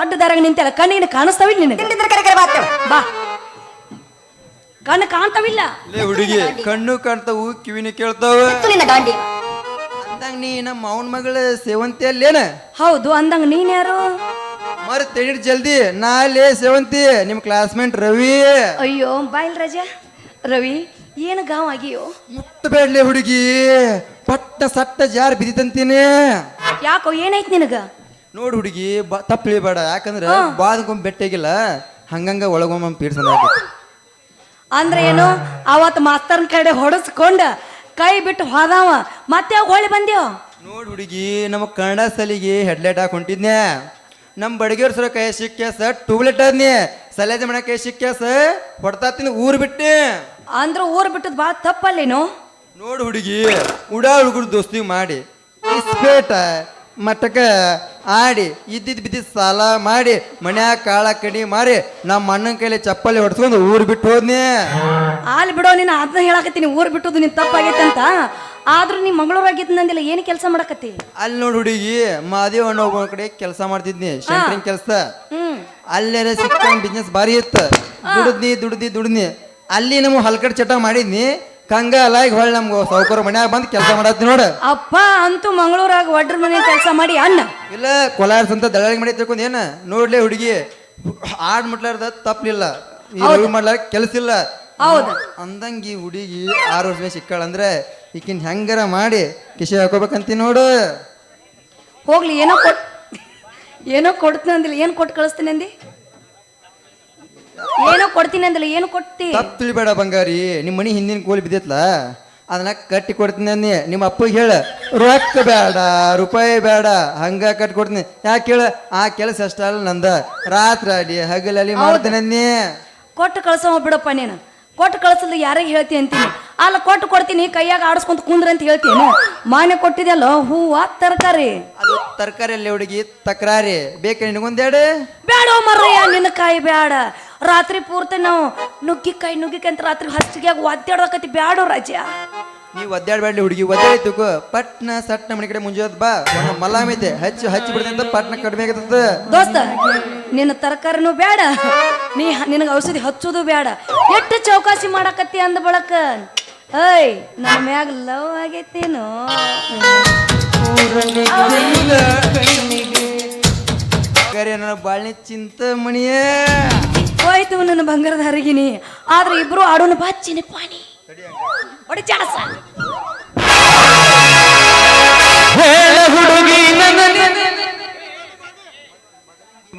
ಅಡ್ಡದಾರಾಗ ನಿಂತಲ್ಲ ಕಣ್ಣಿಗೆ ಕಾಣಿಸ್ತಾವಿಲ್ಲ ನಿನಗೆ ಬಾ ಕಣ್ಣು ಕಾಣ್ತಾವಿಲ್ಲ ಲೇ ಹುಡುಗಿ ಕಣ್ಣು ಕಾಣ್ತಾವು ಕಿವಿನ ಕೇಳ್ತಾವ ಅಂದಂಗ ನೀ ನಮ್ಮ ಅವನ ಮಗಳ ಸೇವಂತಿ ಅಲ್ಲೇನ ಹೌದು ಅಂದಂಗ ನೀನ್ ಯಾರು ಮರ ತೆಡಿಡ್ ಜಲ್ದಿ ನಾಲೇ ಸೇವಂತಿ ನಿಮ್ ಕ್ಲಾಸ್ಮೇಟ್ ರವಿ ಅಯ್ಯೋ ಬಾಯಿಲ್ ರಜಾ ರವಿ ಏನು ಗಾವ್ ಆಗಿಯೋ ಮುಟ್ಟಬೇಡ್ಲೆ ಹುಡುಗಿ ಪಟ್ಟ ಸಟ್ಟ ಜಾರ್ ಬಿದ್ದಿತಂತೀನಿ ಯಾಕೋ ಏನಾಯ್ತು ನಿನಗ ನೋಡ್ ಹುಡುಗಿ ತಪ್ಪಳಿಬೇಡ ಯಾಕಂದ್ರ ಬಾದಕ್ಕೊಮ್ಮೆ ಬೆಟ್ಟಾಗಿಲ್ಲ ಹಂಗಂಗ ಒಳಗೊಮ್ಮ ಪೀಡ್ಸಂದ ಅಂದ್ರೆ ಏನು ಅವತ್ತು ಮಾಸ್ತರ್ನ ಕಡೆ ಹೊಡಸ್ಕೊಂಡ ಕೈ ಬಿಟ್ಟು ಹೋದಾವ ಮತ್ತೆ ಅವ್ ಹೊಳಿ ಬಂದ್ಯೋ ನೋಡ್ ಹುಡುಗಿ ನಮ್ಮ ಕನ್ನಡ ಸಲಿಗೆ ಹೆಡ್ಲೈಟ್ ಹಾಕಿ ಹೊಂಟಿದ್ನೆ ನಮ್ಮ ಬಡಗಿಯವ್ರ ಸರ ಕೈ ಸಿಕ್ಕ್ಯಾಸ ಟೂಬ್ಲೆಟ್ ಆದ್ನಿ ಸಲೇಜ ಮನೆ ಕೈ ಸಿಕ್ಕ್ಯಾಸ ಹೊಡ್ತಾತಿನ ಊರ್ ಬಿಟ್ಟೆ ಅಂದ್ರ ಊರ್ ಬಿಟ್ಟದ್ ಬಾಳ ತಪ್ಪಲ್ಲೇನು ನೋಡು ಹುಡುಗಿ ಉಡಾ ಹುಡುಗರು ದೋಸ್ತಿ ಮಾಡಿ ಇಸ್ಪೇಟ ಮಟಕ ಆಡಿ ಇದ್ದಿದ್ ಬಿದ್ದಿದ್ ಸಾಲ ಮಾಡಿ ಮನ್ಯಾಗ ಕಾಳ ಕಡಿ ಮಾರಿ ನಮ್ಮ ಅಣ್ಣನ ಕೈಲಿ ಚಪ್ಪಲಿ ಹೊಡ್ಸ್ಕೊಂಡು ಊರ್ ಬಿಟ್ಟು ಹೋದ್ನಿ ಅಲ್ಲಿ ಬಿಡೋ ನೀನು ಅದನ್ನ ಹೇಳಕತ್ತೀನಿ ಊರ್ ಬಿಟ್ಟದು ನಿನ್ ತಪ್ಪಾಗೈತೆ ಅಂತ ಆದ್ರೂ ನೀ ಮಂಗಳೂರಾಗಿದ್ದ ನಂದಿಲ್ಲ ಏನು ಕೆಲಸ ಮಾಡಕತ್ತಿ ಅಲ್ಲಿ ನೋಡು ಹುಡುಗಿ ಮಾದೇವ್ ಅಣ್ಣ ಒಬ್ಬ ಕಡೆ ಕೆಲಸ ಮಾಡ್ತಿದ್ನಿ ಸೆಂಟ್ರಿಂಗ್ ಕೆಲಸ ಅಲ್ಲೇರ ಸಿಕ್ಕ ಬಿಸ್ನೆಸ್ ಭಾರಿ ಇತ್ತು ದುಡ್ದ್ನಿ ಅಲ್ಲಿ ನಮ್ಮ ಹಲ್ಕಡ್ ಚಟ ಮಾಡಿದ್ನಿ ಕಂಗಾಲ ಈಗ ಹೊಳ್ಳಿ ನಮ್ಗೆ ಸೌಕರ್ಯ ಮನ್ಯಾಗ ಬಂದು ಕೆಲಸ ಮಾಡತ್ತಿ ನೋಡ ಅಪ್ಪ ಅಂತೂ ಮಂಗಳೂರಾಗ ಒಡ್ರ ಮನೆ ಕೆಲಸ ಮಾಡಿ ಅಣ್ಣ ಇಲ್ಲ ಕೊಲಾರ್ಸ್ ಅಂತ ದಳ್ಳಾಳಿ ಮಾಡಿ ತಿಳ್ಕೊಂಡ್ ಏನ ನೋಡ್ಲಿ ಹುಡುಗಿ ಆಡ್ ಮುಟ್ಲಾರ್ದ ತಪ್ಪಲಿಲ್ಲ ಈ ರವಿ ಮಾಡ್ಲಾರ ಕೆಲಸ ಇಲ್ಲ ಹೌದು ಅಂದಂಗಿ ಹುಡುಗಿ 6 ವರ್ಷ ಸಿಕ್ಕಾಳ ಅಂದ್ರೆ ಈಕಿನ್ ಹೆಂಗಾರ ಮಾಡಿ ಕಿಶೆ ಹಾಕೋಬೇಕಂತ ನೋಡು ಹೋಗ್ಲಿ ಏನೋ ಕೊಡ್ತೀನಿ ಅಂದಿಲ್ಲ ಏನು ಕೊಟ್ಟು ಕಳಿಸ್ತೀನಿ ಅಂದಿ ಏನೋ ಕೊಡ್ತೀನಿ ಅಂದಿಲ್ಲ ಏನು ಕೊಡ್ತಿ ತಪ್ಪು ತಿಳಿಬೇಡ ಬಂಗಾರಿ ನಿಮ್ಮ ಮನಿ ಹಿಂದಿನ ಕೋಲಿ ಬಿದ್ದೈತ್ಲ ಅದನ್ನ ಕಟ್ಟಿ ಕೊಡ್ತೀನಿ ಅನ್ನಿ ನಿಮ್ಮ ಅಪ್ಪಗೆ ಹೇಳ ರೊಕ್ಕ ಬೇಡ ರೂಪಾಯಿ ಬೇಡ ಹಂಗ ಕಟ್ಟಿ ಕೊಡ್ತೀನಿ ಯಾಕೆ ಹೇಳ ಆ ಕೆಲಸ ಅಷ್ಟಲ್ಲ ನಂದ ರಾತ್ರಿ ಅಡಿ ಹಗಲಲ್ಲಿ ಮಾಡ್ತೀನಿ ಅನ್ನಿ ಕೊಟ್ಟು ಕಳ್ಸೋ ಬಿಡಪ್ಪ ನೀನು ಕೊಟ್ಟು ಕಳ್ಸಲ್ಲ ಯಾರಿಗೆ ಹೇಳ್ತಿ ಅಂತೀನಿ ಅಲ್ಲ ಕೊಟ್ಟು ಕೊಡ್ತೀನಿ ಕೈಯಾಗ ಆಡಿಸ್ಕೊಂತ ಕುಂದ್ರ ಅಂತ ಹೇಳ್ತೀನಿ ಮಾನ್ಯ ಕೊಟ್ಟಿದ್ಯಲ್ಲ ಹೂವ ತರಕಾರಿ ಅದು ತರಕಾರಿ ಅಲ್ಲಿ ಹುಡುಗಿ ತಕರಾರಿ ಬೇಕು ನಿನಗೊಂದೆರಡು ಬೇಡ ಮರ್ರಯ್ಯ ನಿನ್ನ ಕಾಯಿ ಬೇಡ ರಾತ್ರಿ ಪೂರ್ತಿ ನಾವು ನುಗ್ಗಿಕಾಯಿ ಅಂತ ರಾತ್ರಿ ಹಚ್ಚಿಗ್ಯಾಗ ಒದ್ದಾಡಕತ್ತಿ ಬ್ಯಾಡೋ ರಾಜ ನೀವು ಒದ್ದಾಡ್ಬೇಡ್ಲಿ ಹುಡುಗಿ ಒದ್ದಾಡಿತು ಪಟ್ನ ಸಟ್ನ ಮನೆ ಕಡೆ ಮುಂಜಾದ ಬಾ ಒಂದು ಮಲಾಮೈತೆ ಹಚ್ಚಿ ಬಿಡ್ತಂತ ಪಟ್ನ ಕಡಿಮೆ ಆಗತ್ತ ದೋಸ್ತ ನಿನ್ನ ತರಕಾರಿನೂ ಬೇಡ ನಿನಗೆ ಔಷಧಿ ಹಚ್ಚೋದು ಬೇಡ ಎಷ್ಟು ಚೌಕಾಸಿ ಮಾಡಕತ್ತಿ ಅಂದ ಬಳಕ ಏಯ್ ನನ್ನ ಮ್ಯಾಗ ಲವ್ ಆಗೈತೇನು ನನ್ನ ಬಾಳ್ನೆ ಚಿಂತಮಣಿಯೇ ಹೋಯ್ತು ನನ್ನ ಬಂಗಾರದ ಹರಿಗಿನಿ ಆದ್ರೆ ಇಬ್ರು ಆಡೋಣ ಬಾಚಿನಿ ಪಾನಿ ಒಡಿ ಚಾಸ ಹುಡುಗಿ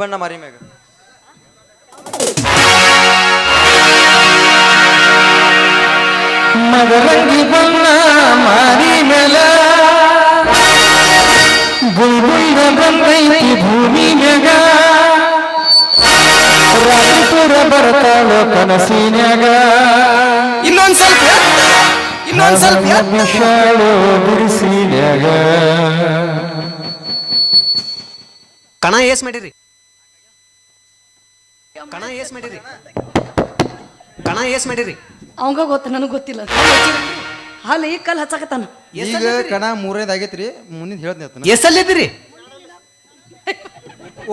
ಬಣ್ಣ ಮಾರಿ ಮ್ಯಾಗ ಮಗರಂಗಿ ಬಣ್ಣ ಮಾರಿ ಮೇಲ ಗುಲ್ಗುಲ್ದ ಬಂದೈತಿ ಭೂಮಿ ಮ್ಯಾಗ ರಾಯಪುರ ಬರ್ತಾಳೋ ಕನಸಿನ್ಯಾಗ ಇನ್ನೊಂದ್ ಸ್ವಲ್ಪ ವಿಶಾಲೋ ಬಿರುಸಿನ್ಯಾಗ ಕಣ ಏಸ್ ಮಾಡಿರಿ ಅವಂಗ ಗೊತ್ತ ನನಗೆ ಗೊತ್ತಿಲ್ಲ ಹಾಲು ಈ ಕಲ್ ಹಚ್ಚಕತ್ತಾನ ಈಗ ಕಣ 3ನೇದು ಆಗೈತ್ರಿ ಮುಂದಿನ ಹೇಳ್ತೀನಿ ಎಷ್ಟಲ್ಲಿದ್ದೀರಿ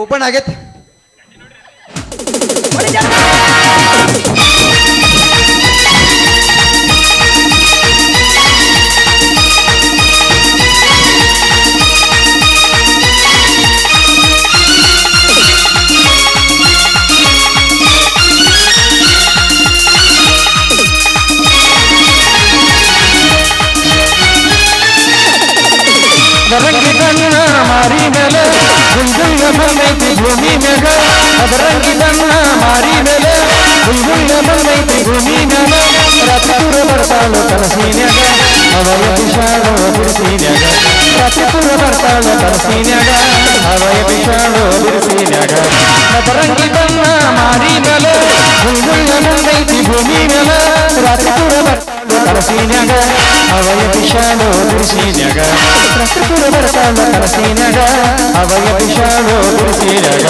ಓಪನ್ ಆಗೈತಿ ಅದರಂಗಿ ಬಣ್ಣ ಮಾರಿ ಮೇಲೆ ಗುಲ್ಗುಲ್ಲ ಬಂದೈತಿ ಭೂಮಿ ಮ್ಯಾಗ ಅದರಂಗಿ ಬಣ್ಣ ಮಾರಿ ಮೇಲೆ ಗುಲ್ಗುಲ್ಲ ಬಂದೈತಿ ಭೂಮಿ ಮ್ಯಾಗ ರಾತ್ರಿ ಪೂರ ಬರ್ತಾಳು ಕನಸಿನ್ಯಾಗ ಅವಯ ವಿಶಾಲೋ ಬಿರುಸಿನ್ಯಾಗ ರಾತ್ರಿ ಪೂರ ಬರ್ತಾಳು ಕನಸಿನ್ಯಾಗ ಅವಯ ವಿಶಾಲೋ ಬಿರುಸಿನ್ಯಾಗ ಅದರಂಗಿ ಬಣ್ಣ ಮಾರಿ ಮೇಲೆ ಗುಲ್ಗುಲ್ಲ ಬಂದೈತಿ ಭೂಮಿ ಮ್ಯಾಗ ರಾತ್ರಿ ಪೂರ ಬರ್ತಾಳು ಕನಸಿನ್ಯಾಗ ಅವಯ ವಿಶಾಲೋ ಬಿರುಸಿನ್ಯಾಗ ರಾತ್ರಿ ಪೂರ ಬರ್ತಾಳ ಕನಸಿನ್ಯಾಗ ಅವಯ ವಿಶಾಲೋ ಬಿರುಸಿನ್ಯಾಗ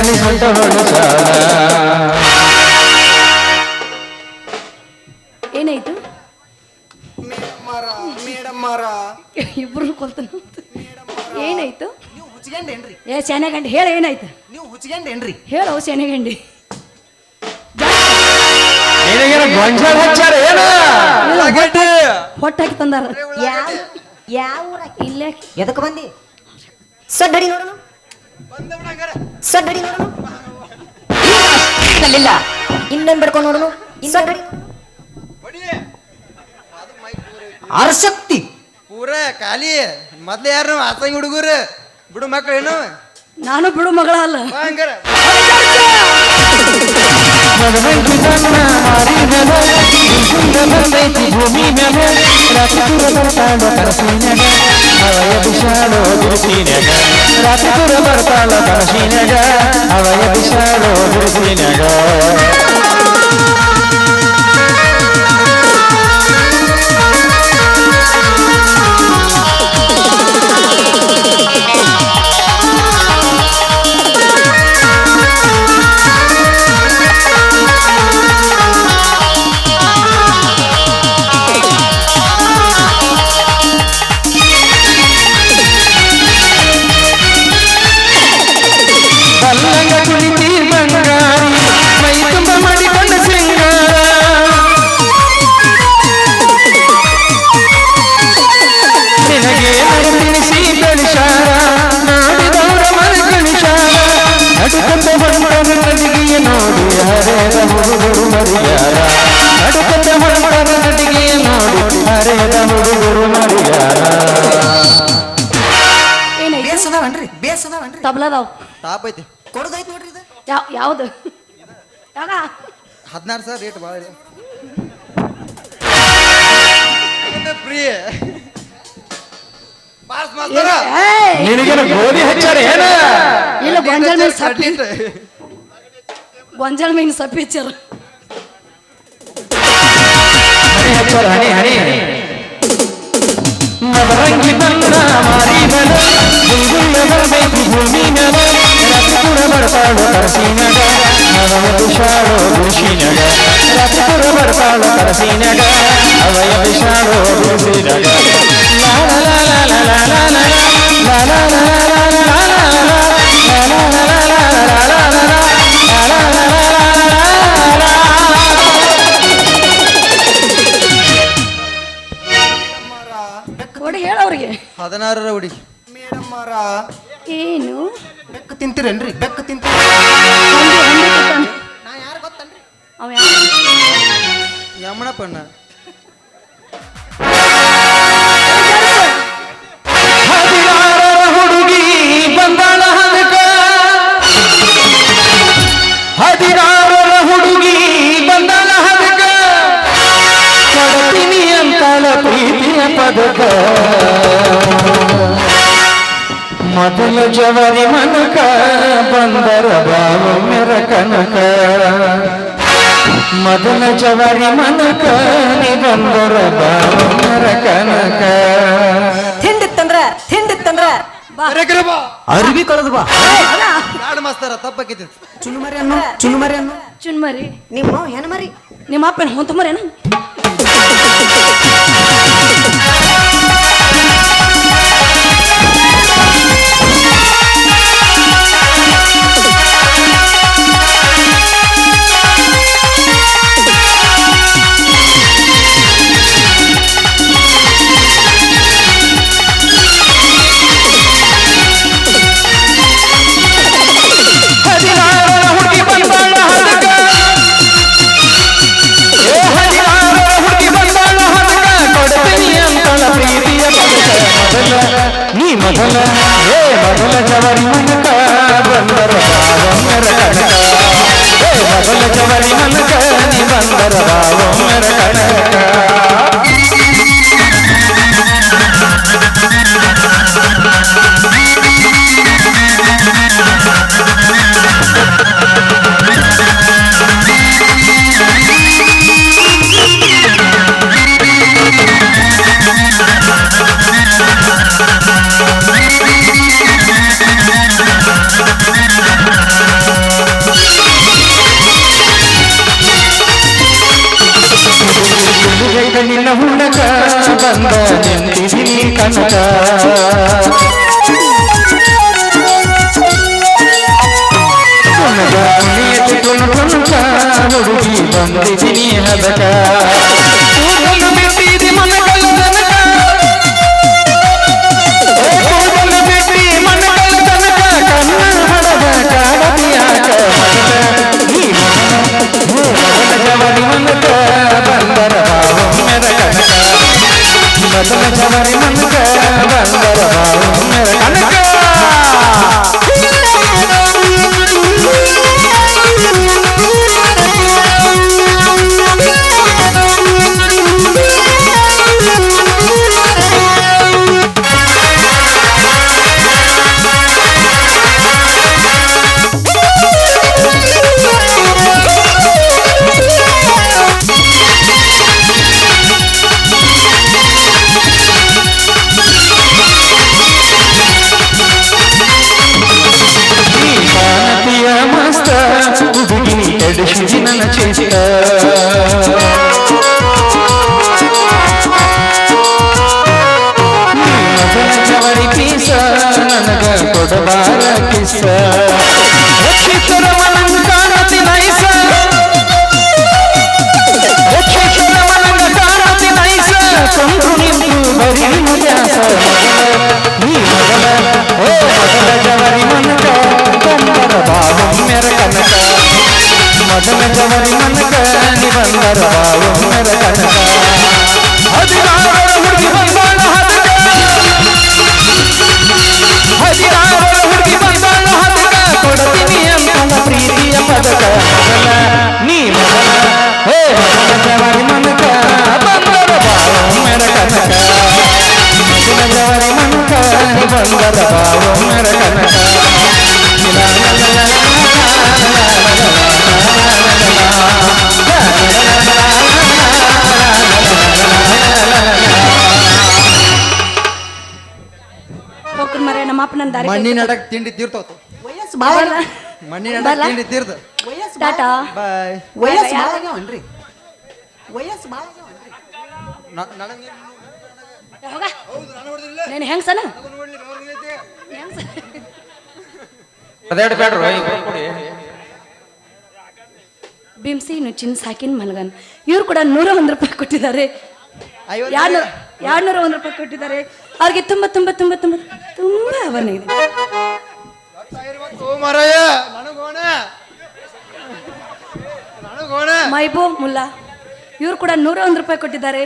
ಕೈಯಲ್ಲಿ ಸೊಂಟ ಹೊಡೆಸಾಳ ಏನಾಯ್ತು ಮೇಡಮ್ಮರ ಇಬ್ರು ಕೊಲ್ತಾನ ಏನಾಯ್ತು ನೀವು ಹುಚ್ಚಿಗೆಂಡೇನ್ರಿ ಏ ಶೆನೆಗಂಡಿ ಹೇಳ ಏನಾಯ್ತು ನೀವು ಹುಚ್ಚಿಗೆಂಡೇನ್ರಿ ಹೇಳು ಶೆನೆಗಂಡಿ ನಿನಗೇನು ಗೊಂಜಾಳ ಹಚ್ಚಾರ ಏನ ಹೊಟ್ಟಾಕಿ ತಂದಾರ ಯಾವ ಊರ ಇಲ್ಲೇ ಎದಕ್ಕೆ ಬಂದಿ ಸಡ್ಡಡಿ ನೋಡೋಣ ಸಡ್ಡಡಿ ನೋಡೋಣ ಇಲ್ಲ ಇನ್ನೊಂದು ಬಿಡ್ಕೊಂಡು ನೋಡೋಣ ಸಡ್ಡಡಿ ಆರ್ಶಕ್ತಿ ಪೂರ ಖಾಲಿ ಮೊದ್ಲು ಯಾರು ಆಸಂಗಿ ಹುಡುಗರು ಬಿಡು ಮಕ್ಳು ಏನು ನಾನು ಬಿಡು ಮಗಳ ಅಲ್ಲ ಬಾ ಹಂಗಾರ ಮದರಂಗಿ ಬಣ್ಣ ಮಾರಿ ಮೇಲೆ ಗುಂಗುಂಡ ಬಂದೈತಿ ಭೂಮಿ ಮೇಲೆ ರಾತ್ರಿ ದೂರ ಬರ್ತಾಳ ಕನಸಿನ್ಯಾಗ ಅವಯ ಬಿಸಾಡೋ ಬಿರುಸಿನ್ಯಾಗ ರಾತ್ರಿ ದೂರ ಬರ್ತಾಳ ಕನಸಿನ್ಯಾಗ ಅವಯ ಬಿಸಾಡೋ ಬಿರುಸಿನ್ಯಾಗ ಬಲ್ಲಂಗ ಕುಳಿತಿ ಬಂಗಾರಿ ಮೈ ತುಂಬ ಮಾಡಿಕೊಂಡ ಸಿಂಗಾರ ನಿನಗೆ ತಿನಿಸಿ ಬೆಳಿಸಾರ ನೋಡಿದವರ ಮನ ಕಣಿಸಾರ ಅಡುಕಂದ ಹೊಂಟನ ನಡಿಗೆಯ ನೋಡಿ ಹರೇದ ಹುಡುಗರು ಮರಿಯಾರ ಅಡುಕಂದ ಹೊಂಟನ ನಡಿಗೆಯ ನೋಡಿ ಹರೇದ ಹುಡುಗರು ಮರಿಯಾರ ಏನಾಯ್ತು ಬೇಸದವನ್ರಿ ಬೇಸದವನ್ರಿ ತಬ್ಲದಾವ್ ತಾಪ್ ಐತಿ ಕೊಡೋದೈತಿ ನೋಡ್ರಿ ಇದು ಯಾವ್ದು ಯಾಗ 16,000 ರೇಟ್ ಭಾಳ ಫ್ರೀ ಪಾಸ್ ಮಾಸ್ತರ ಏಯ್! ನಿನಗೇನು ಗೋಧಿ ಹಚ್ಚಾರ ಏನ ಇಲ್ಲ ಗೊಂಜಾಳ ಮೀನು ಸಪ್ಪಿ ಗೊಂಜಾಳ ಮೀನು ಸಪ್ಪಿ ಹಚ್ಚಾರ ಹಣಿ ಹಚ್ಚಾರ ಹಣಿ ಹಣಿ ಮದರಂಗಿ ಬಣ್ಣ ಮಾರಿ ಮೇಲೆ ಗುಂಗುಳ್ಳ ಬರಬೇಕು ಭೂಮಿ ಮೇಲೆ ರಾತ್ರಿ ಕೂಡ ಬರ್ತಾಳು ಕರಸಿನಾಗ ಅವಯ ಬಿಸಾಡೋ ಬಿರುಸಿನಾಗ ರಾತ್ರಿ ಕೂಡ ಬರ್ತಾಳು ಕರಸಿನಾಗ ಅವಯ ಬಿಸಾಡೋ ಬಿರುಸಿನಾಗ ಲಾಲ ಲಾಲ ಲಾಲ ಲಾಲ ಲಾಲ ಕೊಡಿ ಹೇಳವ್ರಿಗೆ 16 ಹುಡುಗಿ ಮೇಡಮ್ಮರ ಏನು ಬೆಕ್ಕು ತಿಂತೀರೇನ್ರಿ ಬೆಕ್ಕು ತಿಂತೀರಿ ಹಂದಿ ಕೊಟ್ಟಾನ. ನಾ ಯಾರು ಗೊತ್ತನ್ರಿ ಅವ ಯಾರು? ಯಮಣಪ್ಪಣ್ಣ ಹುಡುಗಿ ಬಂದಾಳ ಹದಕ 16 ಹುಡುಗಿ ಬಂದಾಳ ಹದಕ ಕೊಡ್ತೀನಿ ಅಂತಾಳ ಪ್ರೀತಿಯ ಪದಕ ಮೊದಲ ಜವರಿ ಮನಕ ಬಂದರ ಬಾವು ಮೆರ ಕನಕ ಮೊದಲ ಜವರಿ ಮನಕ ನೀ ಬಂದರ ಬಾವು ಮೆರ ಕನಕ ತಿಂಡಿತ್ತಂದ್ರ ಅರ್ವಿ ಕಳೆದು ಬಾ ಬ್ಯಾಡ ಮಾಸ್ತರ ತಪ್ಪಾಕೈತಿ ಚುನುಮರಿ ಅನ್ನು ಚುನ್ಮರಿ ನಿಮ್ಮ ಹೆಣ್ಣು ಮರಿ ನಿಮ್ಮ ಅಪ್ಪನ ಹೊಂತ ಮರೇನ ಹುಡುಗಿ ಬಂದಾಳ ಹದಕ ಹುಡುಗಿ ಬಂದಾಳ ಹದಕ ಕೊಡ್ತೀನಿ ಅಂತಾಳ ಪ್ರೀತಿಯ ಪದಕ ಮೊದಲ ಜವರಿ ಮನಕ ಬಂದರ ಬಾವಮ್ಮರ ಕನಕ ಮೊದಲ ಜವರಿ ಮನಕ ನೀ ಬಂದರ ಬಾವಮ್ಮರ ಕನಕ ಬಂದ ನಿಂತಿದ್ದೀನಿ ಕನಕ ಹುಡುಗಿ ಬಂದಿದ್ದೀನಿ ಹದಕ ಕೂದಲು ಬಿಟ್ಟಿದೆ ಮನಗಲ್ಲ ತನಕ ಕೂದಲು ಬಿಟ್ಟಿ ಮನಗಲ್ಲ ತನಕ ಕಣ್ಣ ಹಡದ ಕಾಡದಿಯಾಕ ನೀ ಮೊದಲ ಜವರಿ ಮನಕ ಬಂದರ ಬಾವೊಮ್ಮೆರ ಕನಕ ಮೊದಲ ಜವರಿ ಮನಕ ಬಂದರ ಬಾವೊಮ್ಮೆರ ಕನಕ ಕೆಡಿಸಿದಿ ನನ್ನ ಚಿತ್ತ ಮೊದಲ ಜವರಿ ಪೀಸ ನನಗ ಕೊಡಬಾರ ಕಿಸ ರಕ್ಷಿತರ ಮನಂಗ ಕಾಣತಿ ನೈಸ ರಕ್ಷಿತರ ಮನಂಗ ಕಾಣತಿ ನೈಸ ಕೊಂದು ನಿಂತು ಬರೀ ಮ್ಯಾಸ ನೀ ಮೊದಲ ಮೊದಲ ಜವರಿ ಮನಕ ಬಂದರ ಬಾವೊಮ್ಮೆರ ಕನಕ ಮೊದಲ ಜವರಿ ಮನಕ ನಿಬಂದರ ಬಾವೊಮ್ಮೆರ ಕನಕ 16 ಹುಡುಗಿ ಬಂದಾಳ ಹದಕ 16 ಹುಡುಗಿ ಬಂದಾಳ ಹದಕ ಕೊಡ್ತೀನಿ ಅಂತ ಪ್ರೀತಿಯ ಪದಕ ಮೊದಲ ನೀ ಮೊದಲ ಮೊದಲ ಜವರಿ ಮನಕ ಬಂದರ ಬಾವೊಮ್ಮೆರ ಕನಕ ಮೊದಲ ಜವರಿ ಮನಕ ನಿಬಂದರ ಬಾವೊಮ್ಮೆರ ಕನಕ ಮರೆ ನಮ್ಮ ಅಪ್ಪನ ದಾರಿ ಮಣ್ಣಿನ ಅಡಕ್ ತಿಂಡಿ ತೀರ್ತೋತು ವಯಸ್ಸು ಭಾಳ ಮಣ್ಣಿನ ಅಡಕ್ ತಿಂಡಿ ತೀರ್ತ ವಯಸ್ಸು ಟಾಟಾ ಬಾಯ್ ವಯಸ್ಸು ಭಾಳ ಆಗ್ಯಾವನ್ರಿ ವಯಸ್ಸು ಭಾಳ ಆಗ್ಯಾವನ್ರಿ ಹೋಗ ನೀನು ಹೆಂಗ್ಸನ ಅದೇಡ್ ಬೇಡ್ರಿ ಬಿಮ್ಸಿ ನುಚ್ಚಿನ ಸಾಕಿನ ಮಲ್ಗನ್ ಇವ್ರು ಕೂಡ 101 ರೂಪಾಯಿ ಕೊಟ್ಟಿದ್ದಾರೆ 201 ರೂಪಾಯಿ ಕೊಟ್ಟಿದ್ದಾರೆ ಅವ್ರಿಗೆ ತುಂಬಾ ತುಂಬಾ ತುಂಬಾ ತುಂಬಾ ತುಂಬಾ ಅವನಿದೆ ಮೈಬೂ ಮುಲ್ಲಾ ಇವ್ರು ಕೂಡ 101 ರೂಪಾಯಿ ಕೊಟ್ಟಿದ್ದಾರೆ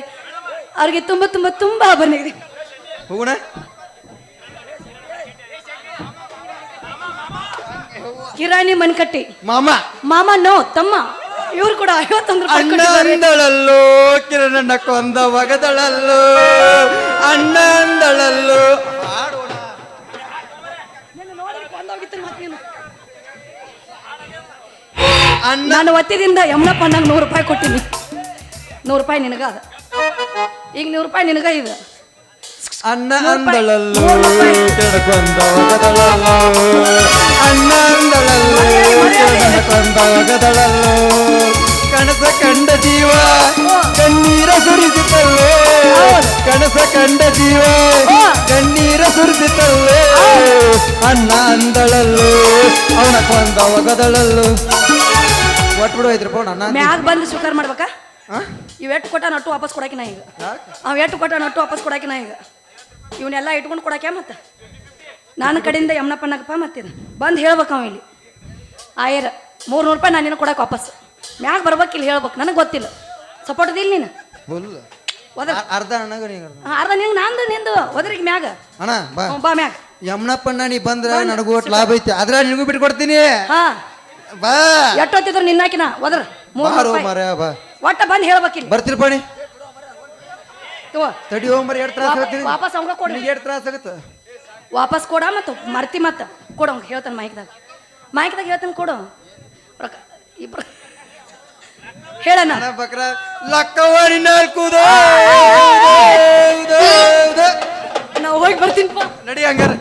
ಅವ್ರಿಗೆ ತುಂಬಾ ತುಂಬಾ ತುಂಬಾ ಅವನಿದೆ ಹೋಗೋಣ ಕಿರಾಣಿ ಮನ್ಕಟ್ಟಿ ಮಾಮ ಮಾಮ ನೋ ತಮ್ಮ ಇವ್ರು ಕೂಡ 51 ರೂಪಾಯಿ ಕೊಟ್ಟಿದ್ದಾರೆ ಅಂದಳಲ್ಲೋ ಕಿರಣಣ್ಣ ಕೊಂದ ಒಗದಳಲ್ಲೋ ಅಣ್ಣ ಅಂದಳಲ್ಲೋ ಅಣ್ಣ ನಾನು ಒತ್ತಿದಿಂದ ಯಮನಪ್ಪ ನಂಗೆ 100 ರೂಪಾಯಿ ಕೊಟ್ಟಿನಿ 100 ರೂಪಾಯಿ ನಿನಗ ಅದ ಈಗ 100 ರೂಪಾಯಿ ನಿನಗ ಇದು ಅಣ್ಣ ಅಂದಳಲ್ಲೋ ಕಿರಣ ಕೊಂದ ಒಗದಳಲ್ಲೋ ಅಣ್ಣ ಅಂದಳಲ್ಲೋ ಕಿರಣ ಕೊಂದ ಒಗದಳಲ್ಲೋ ಕನಸ ಕಂಡ ಜೀವ ಕಣ್ಣೀರ ಸುರಿಸಿತಲ್ಲೇ ಕನಸ ಕಂಡ ಜೀವ ಕಣ್ಣೀರ ಸುರಿಸಿತಲ್ಲೇ ಅಣ್ಣ ಅಂದಳಲ್ಲೋ ಅವನ ಕೊಂದ ಒಗದಳಲ್ಲೋ ಒಟ್ಬಿಡು 5 ರೂಪಾಯಿ ಅಣ್ಣ ಮ್ಯಾಗ ಬಂದು ಸ್ವೀಕಾರ ಮಾಡ್ಬೇಕಾ ಇವ್ ಎಟ್ಟು ಕೊಟ್ಟ ನಟ್ಟು ವಾಪಸ್ ಕೊಡಾಕಿ ನಾ ಈಗ ಅವ್ ಎಟ್ಟು ಕೊಟ್ಟ ನಟ್ಟು ವಾಪಸ್ ಕೊಡಾಕಿ ನಾ ಈಗ ಇವನ್ನೆಲ್ಲ ಇಟ್ಕೊಂಡು ಕೊಡಾಕ್ಯಾ ಮತ್ತೆ ನಾನು ಕಡೆಯಿಂದ ಯಮನಪ್ಪನಾಗಪ್ಪ ಮತ್ತಿದ ಬಂದು ಹೇಳ್ಬೇಕು ಅವ ಇಲ್ಲಿ ಆಯರ್ 300 ರೂಪಾಯಿ ನಾನು ನಿನ್ನ ಕೊಡಕ್ಕೆ ವಾಪಸ್ ಮ್ಯಾಗ ಬರ್ಬೇಕಿಲ್ಲ ಹೇಳ್ಬೇಕು ನನಗೆ ಗೊತ್ತಿಲ್ಲ ಸಪೋರ್ಟ್ ಇಲ್ಲ ನೀನು ಫುಲ್ ಅರ್ಧ ಅಣ್ಣಗ ಅರ್ಧ ನಿಂಗೆ ನಂದು ನಿಂದು ಒದರಿಗೆ ಮ್ಯಾಗ ಅಣ್ಣ ಬಾ ಬಾ ಮ್ಯಾಗ ಯಮನಪ್ಪಣ್ಣ ನೀ ಬಂದ್ರ ನನಗೂ ಒಟ್ಟು ಲಾಭ ಐತಿ ಅದ್ರ ನಿನಗೂ ಬಿಟ್ಟು ಕೊಡ್ತೀನಿ ಹಾ ಬಾ ಎಷ್ಟೊತ್ತಿದ್ರು ನಿನ್ನಾಕಿನ ಒದ್ರ 300 ರೂಪಾಯಿ ಬಾ ಒಟ್ಟ ಬಂದು ಹೇಳ್ಬೇಕಿಲ್ಲ ಬರ್ತೀರಿ ಪಾಣಿ ತಗೋ ತಡಿ ಹೋಗ್ಬರಿ ಎರಡು ತ್ರಾಸ ಆಗತ್ತೀನಿ ವಾಪಸ್ ಅವಂಗ ಕೊಡು ನಿನಗೆ ಎರಡು ತ್ರಾಸ ಆಗತ್ತ ವಾಪಸ್ ಕೊಡ ಮತ್ತು ಮರ್ತಿ ಮತ್ತೆ ಕೊಡು ಅವ್ಗೆ ಹೇಳ್ತಾನೆ ಮೈಕ್ದಾಗ ಹೇಳ್ತಾನೆ ಕೊಡು ರೊಕ್ಕ ಇಬ್ರು ಹೇಳಣ್ಣ ಬಕ್ರ ಲಕ್ಕವಾಡಿ ನಾಲ್ಕುದ ನಾವು ಹೋಗಿ ಬರ್ತೀನಿ ನಡಿ ಹಂಗಾರ